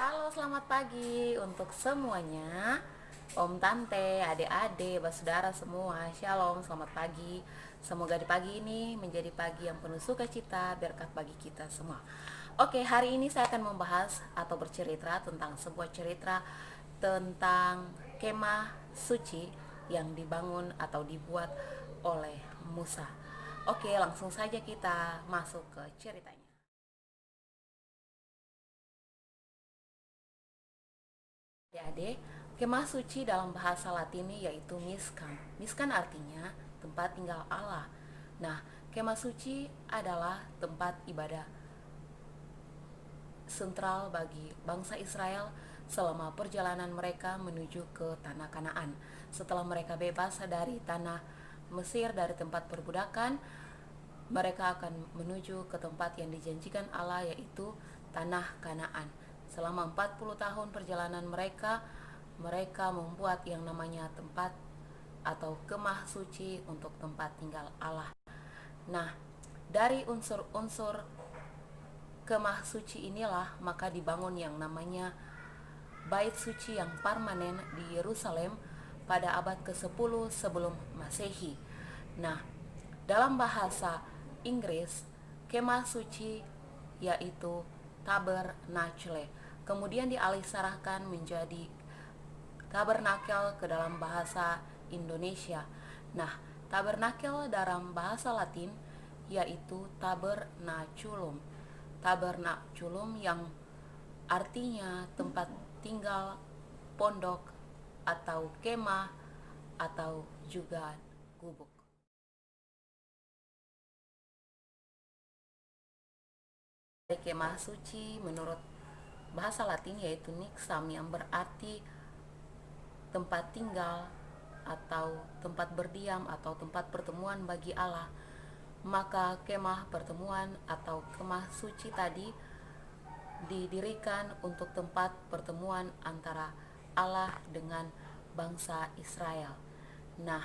Halo, selamat pagi untuk semuanya. Om, tante, adik-adik, saudara semua. Shalom, selamat pagi. Semoga di pagi ini menjadi pagi yang penuh sukacita, berkat bagi kita semua. Oke, hari ini saya akan membahas atau bercerita tentang sebuah cerita tentang kemah suci yang dibangun atau dibuat oleh Musa. Oke, langsung saja kita masuk ke ceritanya. Adik-adik, kemah suci dalam bahasa Latin yaitu Mishkan. Mishkan artinya tempat tinggal Allah. Nah, kemah suci adalah tempat ibadah sentral bagi bangsa Israel selama perjalanan mereka menuju ke tanah Kanaan. Setelah mereka bebas dari tanah Mesir, dari tempat perbudakan, mereka akan menuju ke tempat yang dijanjikan Allah, yaitu tanah Kanaan. Selama 40 tahun perjalanan mereka membuat yang namanya tempat atau kemah suci untuk tempat tinggal Allah. Nah, dari unsur-unsur kemah suci inilah maka dibangun yang namanya bait suci yang permanen di Yerusalem pada abad ke-10 sebelum Masehi. Nah, dalam bahasa Inggris, kemah suci yaitu tabernacle. Kemudian dialihsarahkan menjadi tabernakel ke dalam bahasa Indonesia. Nah, tabernakel dalam bahasa Latin yaitu tabernaculum. Tabernaculum yang artinya tempat tinggal, pondok, atau kemah, atau juga gubuk. Kemah suci menurut bahasa Latin yaitu nixam, yang berarti tempat tinggal atau tempat berdiam atau tempat pertemuan bagi Allah. Maka kemah pertemuan atau kemah suci tadi didirikan untuk tempat pertemuan antara Allah dengan bangsa Israel. Nah,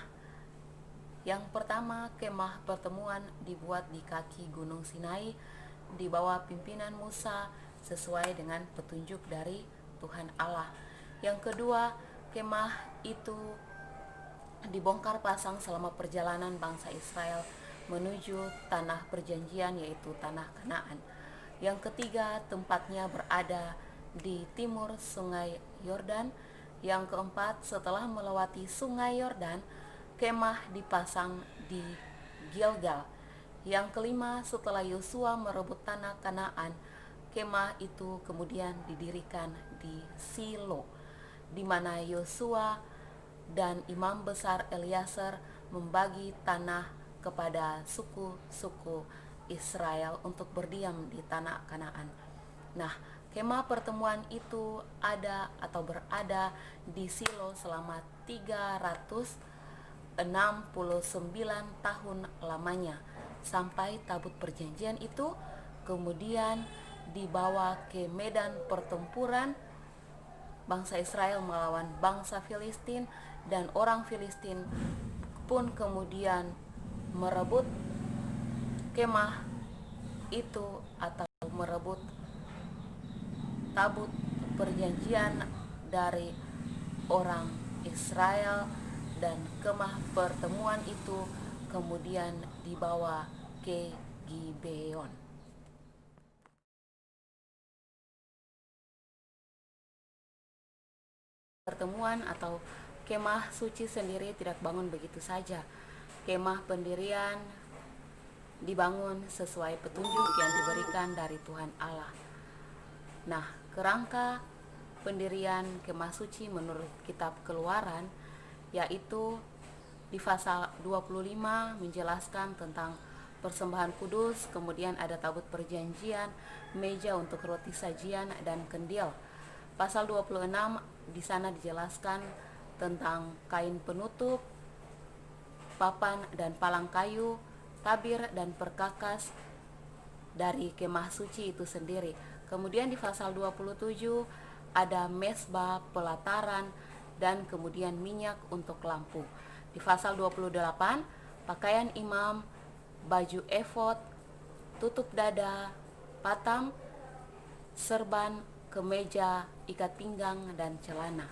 yang pertama, kemah pertemuan dibuat di kaki Gunung Sinai di bawah pimpinan Musa sesuai dengan petunjuk dari Tuhan Allah. Yang kedua, kemah itu dibongkar pasang selama perjalanan bangsa Israel menuju tanah perjanjian, yaitu tanah Kanaan. Yang ketiga, tempatnya berada di timur Sungai Yordan. Yang keempat, setelah melewati Sungai Yordan, kemah dipasang di Gilgal. Yang kelima, setelah Yosua merebut tanah Kanaan, kemah itu kemudian didirikan di Silo, di mana Yosua dan imam besar Eliezer membagi tanah kepada suku-suku Israel untuk berdiam di tanah Kanaan. Nah, kemah pertemuan itu ada atau berada di Silo selama 369 tahun lamanya, sampai tabut perjanjian itu kemudian dibawa ke medan pertempuran bangsa Israel melawan bangsa Filistin, dan orang Filistin pun kemudian merebut kemah itu atau merebut tabut perjanjian dari orang Israel, dan kemah pertemuan itu kemudian dibawa ke Gibeon. Pertemuan atau kemah suci sendiri tidak bangun begitu saja. Kemah pendirian dibangun sesuai petunjuk yang diberikan dari Tuhan Allah. Nah, kerangka pendirian kemah suci menurut kitab Keluaran yaitu di pasal 25 menjelaskan tentang persembahan kudus, kemudian ada tabut perjanjian, meja untuk roti sajian, dan kendil. Pasal 26 di sana dijelaskan tentang kain penutup, papan dan palang kayu, tabir dan perkakas dari kemah suci itu sendiri. Kemudian di pasal 27 ada mesbah pelataran dan kemudian minyak untuk lampu. Di pasal 28 pakaian imam, baju efod, tutup dada, patam, serban, kemeja, ikat pinggang, dan celana.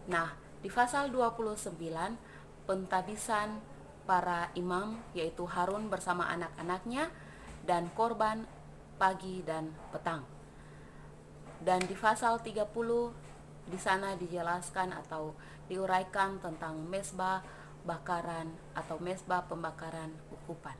Nah, di pasal 29, pentabisan para imam yaitu Harun bersama anak-anaknya dan korban pagi dan petang. Dan di pasal 30 di sana dijelaskan atau diuraikan tentang mezbah bakaran atau mezbah pembakaran ukupan.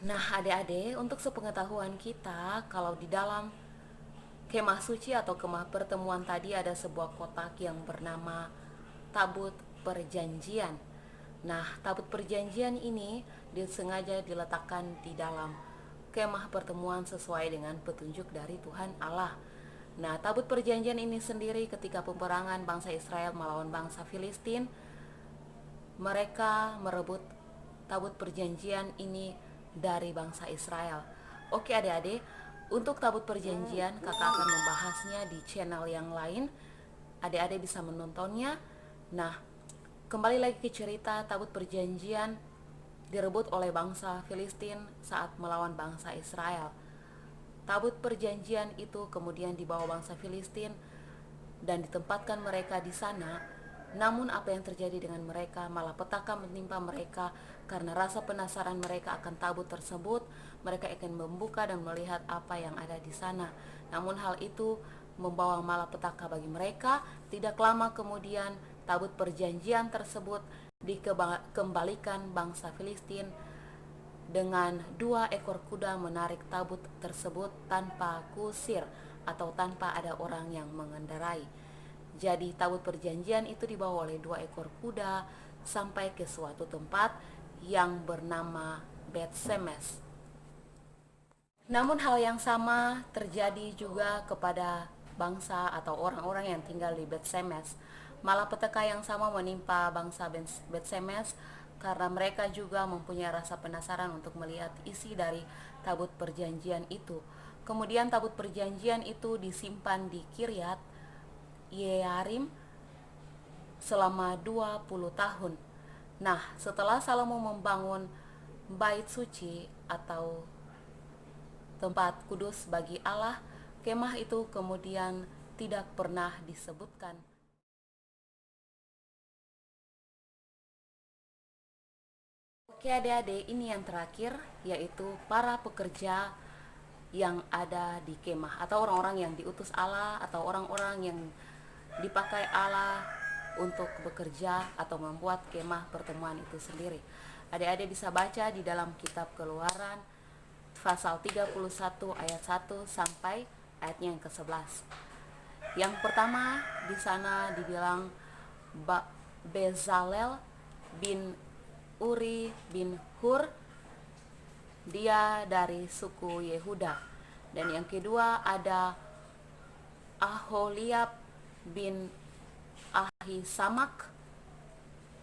Nah, adik-adik, untuk sepengetahuan kita, kalau di dalam kemah suci atau kemah pertemuan tadi ada sebuah kotak yang bernama tabut perjanjian. Nah, tabut perjanjian ini disengaja diletakkan di dalam kemah pertemuan sesuai dengan petunjuk dari Tuhan Allah. Nah, tabut perjanjian ini sendiri ketika peperangan bangsa Israel melawan bangsa Filistin, mereka merebut tabut perjanjian ini dari bangsa Israel. Oke adik-adik, untuk tabut perjanjian kakak akan membahasnya di channel yang lain. Adik-adik bisa menontonnya. Nah, kembali lagi ke cerita tabut perjanjian direbut oleh bangsa Filistin saat melawan bangsa Israel. Tabut perjanjian itu kemudian dibawa bangsa Filistin dan ditempatkan mereka di sana. Namun apa yang terjadi dengan mereka? Malah petaka menimpa mereka karena rasa penasaran mereka akan tabut tersebut. Mereka akan membuka dan melihat apa yang ada di sana. Namun hal itu membawa malapetaka bagi mereka. Tidak lama kemudian tabut perjanjian tersebut dikembalikan bangsa Filistin dengan 2 ekor kuda menarik tabut tersebut tanpa kusir atau tanpa ada orang yang mengendarai. Jadi tabut perjanjian itu dibawa oleh 2 ekor kuda sampai ke suatu tempat yang bernama Bet Semes. Namun hal yang sama terjadi juga kepada bangsa atau orang-orang yang tinggal di Bet Semes. Malapetaka yang sama menimpa bangsa Bet Semes karena mereka juga mempunyai rasa penasaran untuk melihat isi dari tabut perjanjian itu. Kemudian tabut perjanjian itu disimpan di Kiryat Yearim selama 20 tahun. Nah, setelah Salomo membangun bait suci atau tempat kudus bagi Allah, kemah itu kemudian tidak pernah disebutkan. Oke adik-adik, ini yang terakhir yaitu para pekerja yang ada di kemah atau orang-orang yang diutus Allah atau orang-orang yang dipakai Allah untuk bekerja atau membuat kemah pertemuan itu sendiri. Adik-adik bisa baca di dalam kitab Keluaran pasal 31 ayat 1 sampai ayatnya yang ke-11. Yang pertama di sana dibilang Bezalel bin Uri bin Hur, dia dari suku Yehuda. Dan yang kedua ada Aholiab bin Ahisamak,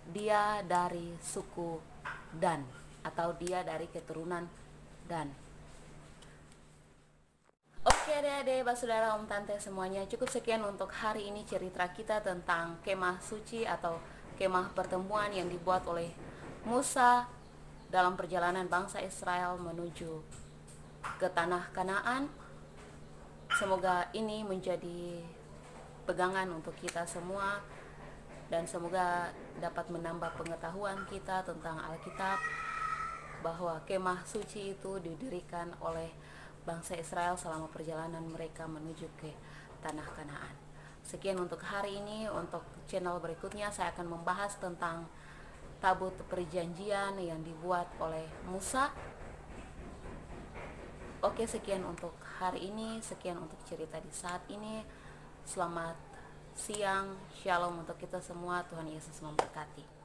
dia dari suku Dan, atau dia dari keturunan Dan. Oke adik-adik, saudara, om tante semuanya, cukup sekian untuk hari ini cerita kita tentang kemah suci atau kemah pertemuan yang dibuat oleh Musa dalam perjalanan bangsa Israel menuju ke tanah Kanaan. Semoga ini menjadi pegangan untuk kita semua, dan semoga dapat menambah pengetahuan kita tentang Alkitab, bahwa kemah suci itu didirikan oleh bangsa Israel selama perjalanan mereka menuju ke tanah Kanaan. Sekian untuk hari ini. Untuk channel berikutnya saya akan membahas tentang tabut perjanjian yang dibuat oleh Musa. Oke, sekian untuk hari ini, sekian untuk cerita di saat ini. Selamat siang, shalom untuk kita semua. Tuhan Yesus memberkati.